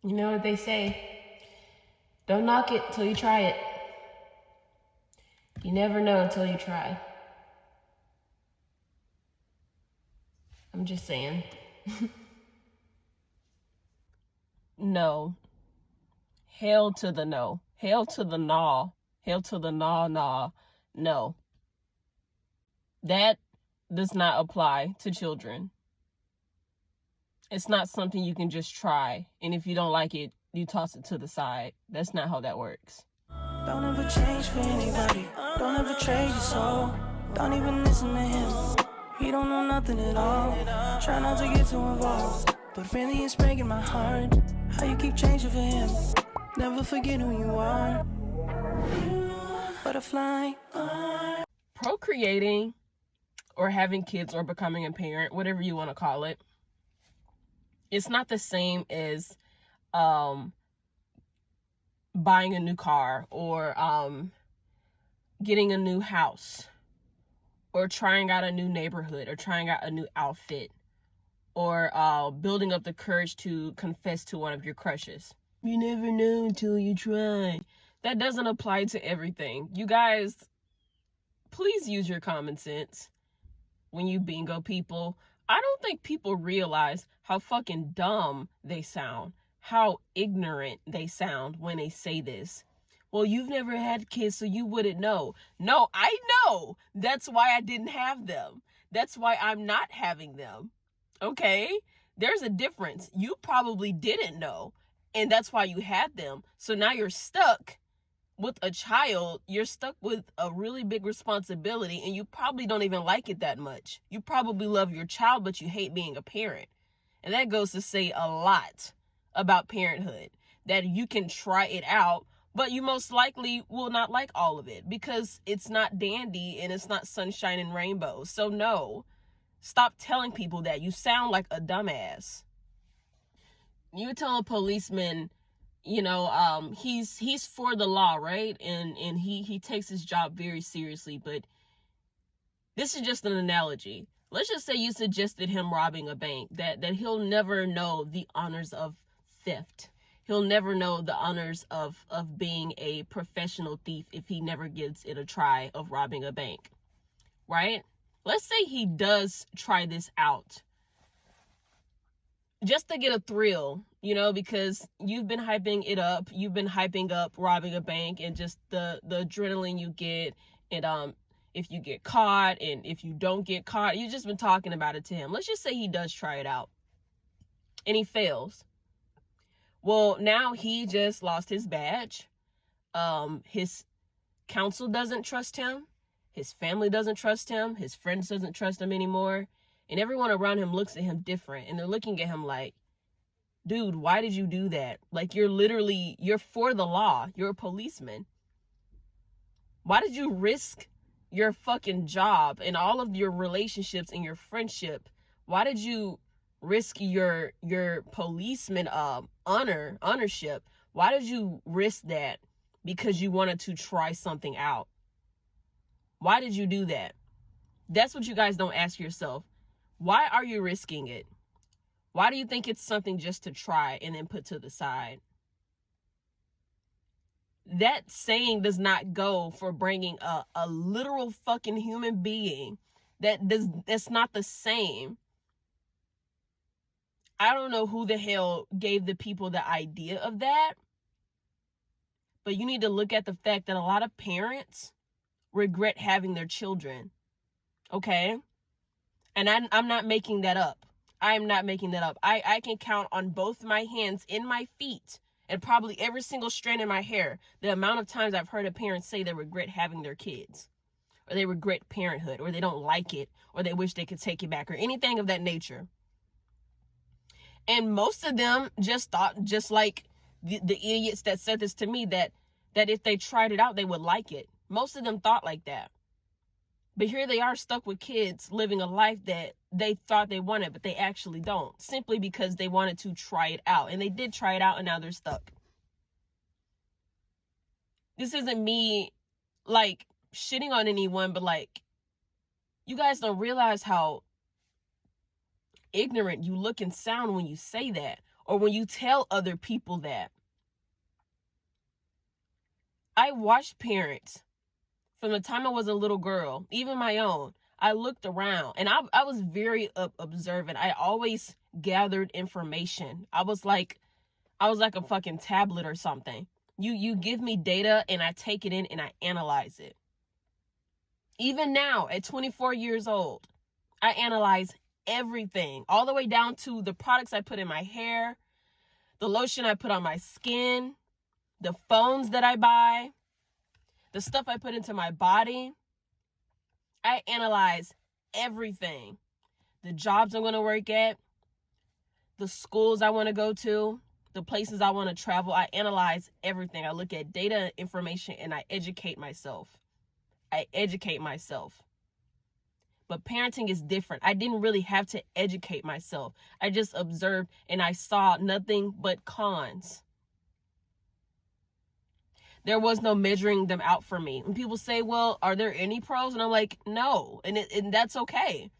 You know what they say? Don't knock it till you try it. You never know until you try. I'm just saying. No. Hail to the no. Hail to the nah. Hail to the nah. No. That does not apply to children. It's not something you can just try, and if you don't like it, you toss it to the side. That's not how that works. Don't ever change for anybody. Don't ever trade your soul. Don't even listen to him. He don't know nothing at all. Try not to get too involved, but really it's breaking my heart. How you keep changing for him. Never forget who you are. Butterfly. Procreating or having kids or becoming a parent, whatever you want to call it, it's not the same as buying a new car or getting a new house or trying out a new neighborhood or trying out a new outfit or building up the courage to confess to one of your crushes. You never know until you try. That doesn't apply to everything. You guys, please use your common sense when you bingo people. I don't think people realize how fucking dumb they sound, how ignorant they sound when they say this. Well, you've never had kids, so you wouldn't know. No, I know. That's why I didn't have them. That's why I'm not having them. Okay? There's a difference. You probably didn't know, and that's why you had them. So now you're stuck with a child. You're stuck with a really big responsibility, and you probably don't even like it that much. You probably love your child, but you hate being a parent. And that goes to say a lot about parenthood, that you can try it out, but you most likely will not like all of it because it's not dandy and it's not sunshine and rainbows. So no, stop telling people that. You sound like a dumbass. You tell a policeman, he's for the law, right? And he takes his job very seriously, but this is just an analogy. Let's just say you suggested him robbing a bank, that he'll never know the honors of theft. He'll never know the honors of being a professional thief if he never gives it a try of robbing a bank, right? Let's say he does try this out just to get a thrill, because you've been hyping it up. You've been hyping up robbing a bank and just the adrenaline you get, and if you get caught and if you don't get caught, you've just been talking about it to him. Let's just say he does try it out and he fails. Well, now he just lost his badge. His counsel doesn't trust him. His family doesn't trust him. His friends doesn't trust him anymore. And everyone around him looks at him different. And they're looking at him like, dude, why did you do that? Like, you're for the law. You're a policeman. Why did you risk your fucking job and all of your relationships and your friendship? Why did you risk your policeman ownership? Why did you risk that? Because you wanted to try something out. Why did you do that? That's what you guys don't ask yourself. Why are you risking it? Why do you think it's something just to try and then put to the side? That saying does not go for bringing a literal fucking human being. That's not the same. I don't know who the hell gave the people the idea of that, but you need to look at the fact that a lot of parents regret having their children. Okay? And I'm not making that up. I am not making that up. I can count on both my hands and my feet and probably every single strand in my hair the amount of times I've heard a parent say they regret having their kids, or they regret parenthood, or they don't like it, or they wish they could take it back, or anything of that nature. And most of them just thought, just like the idiots that said this to me, that if they tried it out, they would like it. Most of them thought like that. But here they are stuck with kids living a life that they thought they wanted, but they actually don't, simply because they wanted to try it out. And they did try it out, and now they're stuck. This isn't me, like, shitting on anyone, but, like, you guys don't realize how ignorant you look and sound when you say that, or when you tell other people that. I watched parents from the time I was a little girl, even my own. I looked around and I was very observant. I always gathered information. I was like a fucking tablet or something. You give me data and I take it in and I analyze it. Even now, at 24 years old, I analyze everything, all the way down to the products I put in my hair, the lotion I put on my skin, the phones that I buy, the stuff I put into my body. I analyze everything. The jobs I'm going to work at, the schools I want to go to, the places I want to travel. I analyze everything. I look at data, information, and I educate myself. But parenting is different. I didn't really have to educate myself. I just observed and I saw nothing but cons. There was no measuring them out for me. And people say, well, are there any pros? And I'm like, no. And that's okay.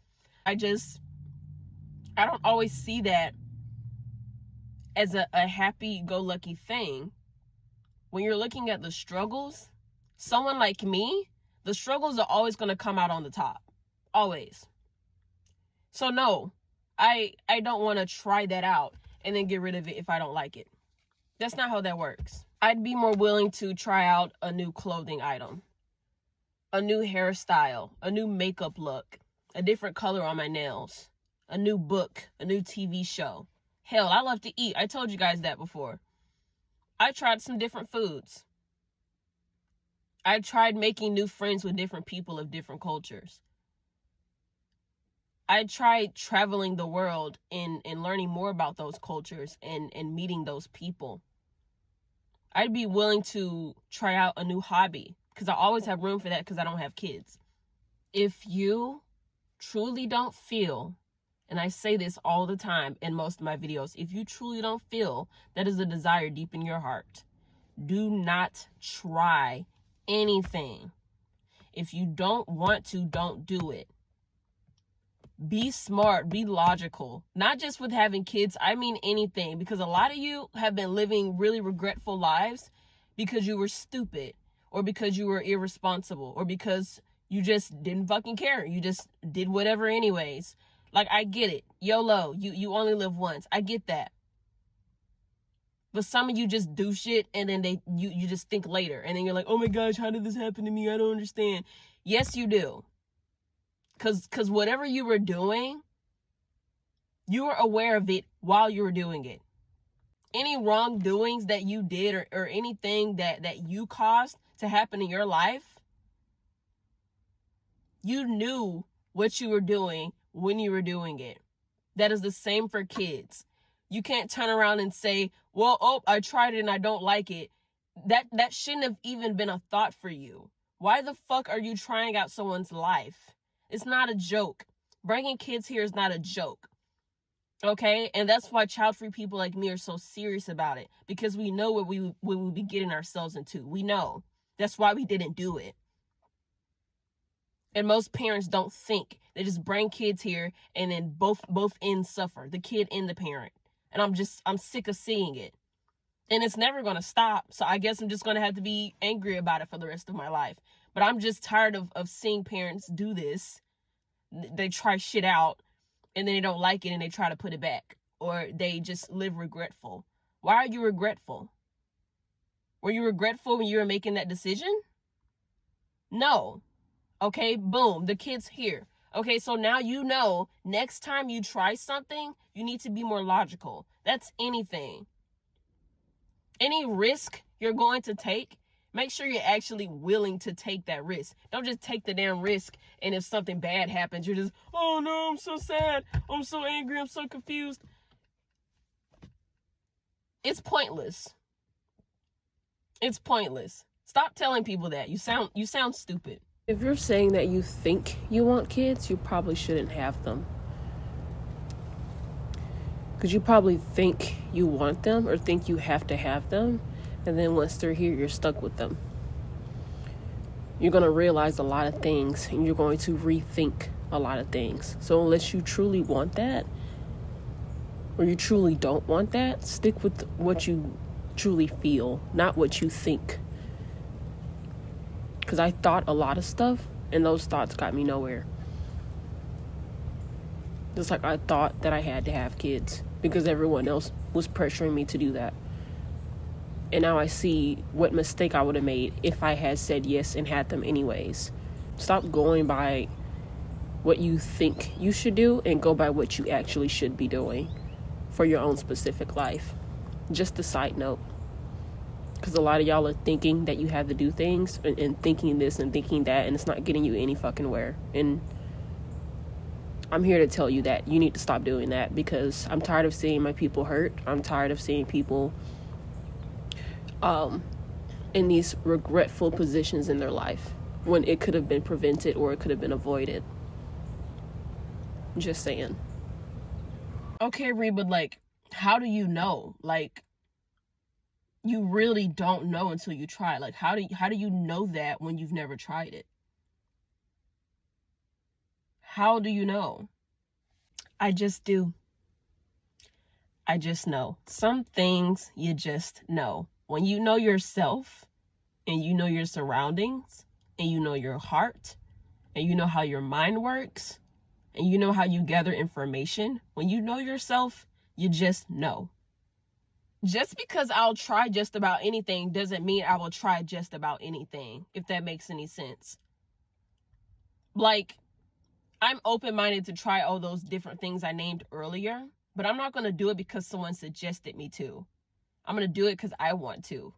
I don't always see that as a happy-go-lucky thing. When you're looking at the struggles, someone like me, the struggles are always going to come out on the top. Always. So no, I don't want to try that out and then get rid of it if I don't like it. That's not how that works. I'd be more willing to try out a new clothing item, a new hairstyle, a new makeup look, a different color on my nails, a new book, a new TV show. Hell, I love to eat. I told you guys that before. I tried some different foods. I tried making new friends with different people of different cultures. I tried traveling the world and learning more about those cultures and meeting those people. I'd be willing to try out a new hobby because I always have room for that because I don't have kids. If you truly don't feel, and I say this all the time in most of my videos, if you truly don't feel that is a desire deep in your heart, do not try anything. If you don't want to, don't do it. Be smart, be logical, not just with having kids. I mean anything, because a lot of you have been living really regretful lives because you were stupid or because you were irresponsible or because you just didn't fucking care. You just did whatever anyways. Like, I get it. YOLO, you only live once. I get that. But some of you just do shit and then you just think later. And then you're like, oh my gosh, how did this happen to me? I don't understand. Yes, you do. Because whatever you were doing, you were aware of it while you were doing it. Any wrongdoings that you did or anything that you caused to happen in your life, you knew what you were doing when you were doing it. That is the same for kids. You can't turn around and say, well, I tried it and I don't like it. That shouldn't have even been a thought for you. Why the fuck are you trying out someone's life? It's not a joke. Bringing kids here is not a joke. Okay? And that's why child-free people like me are so serious about it. Because we know what we will be getting ourselves into. We know. That's why we didn't do it. And most parents don't think. They just bring kids here and then both ends suffer. The kid and the parent. And I'm sick of seeing it. And it's never going to stop. So I guess I'm just going to have to be angry about it for the rest of my life. But I'm just tired of seeing parents do this. They try shit out and then they don't like it and they try to put it back. Or they just live regretful. Why are you regretful? Were you regretful when you were making that decision? No. Okay, boom, the kid's here. Okay, so now you know next time you try something, you need to be more logical. That's anything. Any risk you're going to take, make sure you're actually willing to take that risk. Don't just take the damn risk and if something bad happens, you're just, oh no, I'm so sad. I'm so angry. I'm so confused. It's pointless. It's pointless. Stop telling people that. You sound stupid. If you're saying that you think you want kids, you probably shouldn't have them. Because you probably think you want them or think you have to have them. And then once they're here, you're stuck with them. You're going to realize a lot of things and you're going to rethink a lot of things. So unless you truly want that, or you truly don't want that, stick with what you truly feel, not what you think. Because I thought a lot of stuff, and those thoughts got me nowhere. Just like I thought that I had to have kids because everyone else was pressuring me to do that. And now I see what mistake I would have made if I had said yes and had them anyways. Stop going by what you think you should do and go by what you actually should be doing for your own specific life. Just a side note. Because a lot of y'all are thinking that you have to do things and thinking this and thinking that, and it's not getting you any fucking where. And I'm here to tell you that you need to stop doing that, because I'm tired of seeing my people hurt. I'm tired of seeing people in these regretful positions in their life when it could have been prevented or it could have been avoided. Just saying. Okay, Ree, but like, how do you know? Like, you really don't know until you try. Like, how do you know that when you've never tried it? How do you know? I just do. I just know. Some things you just know. When you know yourself and you know your surroundings and you know your heart and you know how your mind works and you know how you gather information, when you know yourself, you just know. Just because I'll try just about anything doesn't mean I will try just about anything, if that makes any sense. Like, I'm open-minded to try all those different things I named earlier, but I'm not going to do it because someone suggested me to. I'm going to do it because I want to.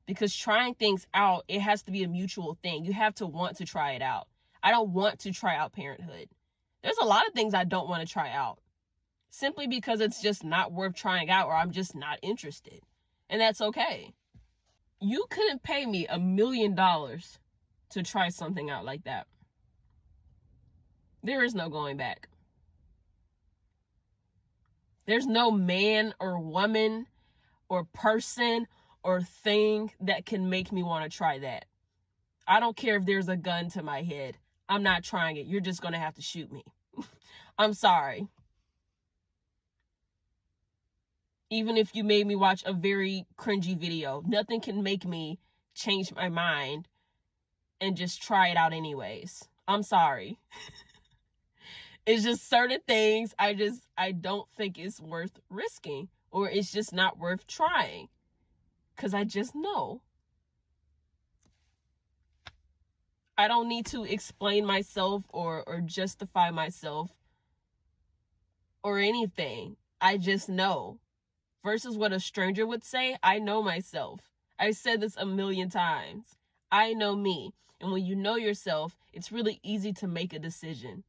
Because trying things out, it has to be a mutual thing. You have to want to try it out. I don't want to try out parenthood. There's a lot of things I don't want to try out, simply because it's just not worth trying out, or I'm just not interested. And that's okay. You couldn't pay me $1 million to try something out like that. There is no going back. There's no man or woman or person or thing that can make me want to try that. I don't care if there's a gun to my head. I'm not trying it. You're just going to have to shoot me. I'm sorry. Even if you made me watch a very cringy video, nothing can make me change my mind and just try it out anyways. I'm sorry. It's just certain things I don't think it's worth risking, or it's just not worth trying, because I just know. I don't need to explain myself or justify myself or anything. I just know. Versus what a stranger would say, I know myself. I said this 1 million times. I know me. And when you know yourself, it's really easy to make a decision.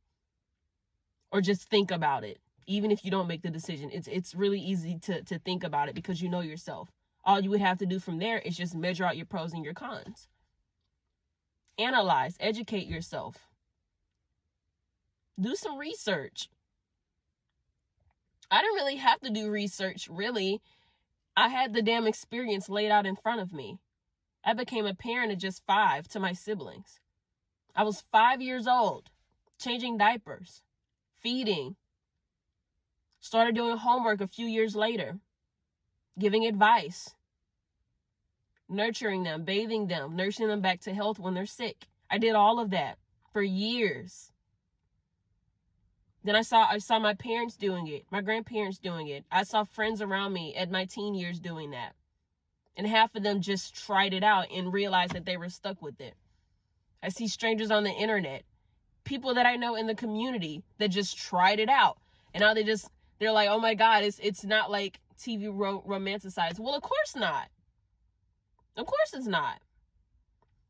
Or just think about it. Even if you don't make the decision, it's really easy to think about it because you know yourself. All you would have to do from there is just measure out your pros and your cons. Analyze, educate yourself. Do some research. I didn't really have to do research, really. I had the damn experience laid out in front of me. I became a parent at just 5 to my siblings. I was 5 years old, changing diapers, feeding. Started doing homework a few years later, giving advice, nurturing them, bathing them, nursing them back to health when they're sick. I did all of that for years. Then I saw my parents doing it, my grandparents doing it. I saw friends around me at my teen years doing that. And half of them just tried it out and realized that they were stuck with it. I see strangers on the internet, people that I know in the community that just tried it out. And now they're like, oh my God, it's not like TV romanticized. Well, of course not. Of course it's not.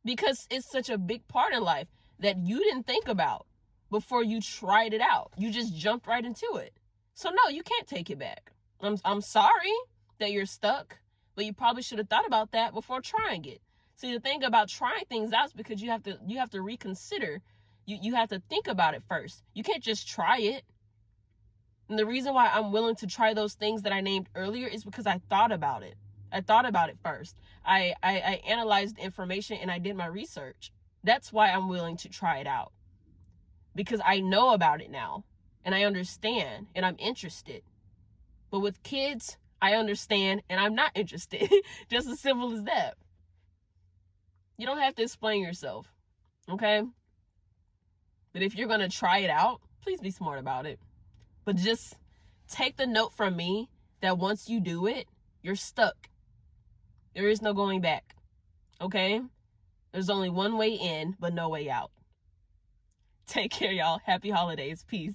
Because it's such a big part in life that you didn't think about before you tried it out. You just jumped right into it. So no, you can't take it back. I'm sorry that you're stuck, but you probably should have thought about that before trying it. See, the thing about trying things out is because you have to reconsider. You have to think about it first. You can't just try it. And the reason why I'm willing to try those things that I named earlier is because I thought about it. I thought about it first. I analyzed the information and I did my research. That's why I'm willing to try it out. Because I know about it now. and I understand and I'm interested. But with kids, I understand and I'm not interested. Just as simple as that. You don't have to explain yourself, okay? But if you're going to try it out, please be smart about it. But just take the note from me that once you do it, you're stuck. There is no going back, okay? There's only one way in, but no way out. Take care, y'all. Happy holidays. Peace.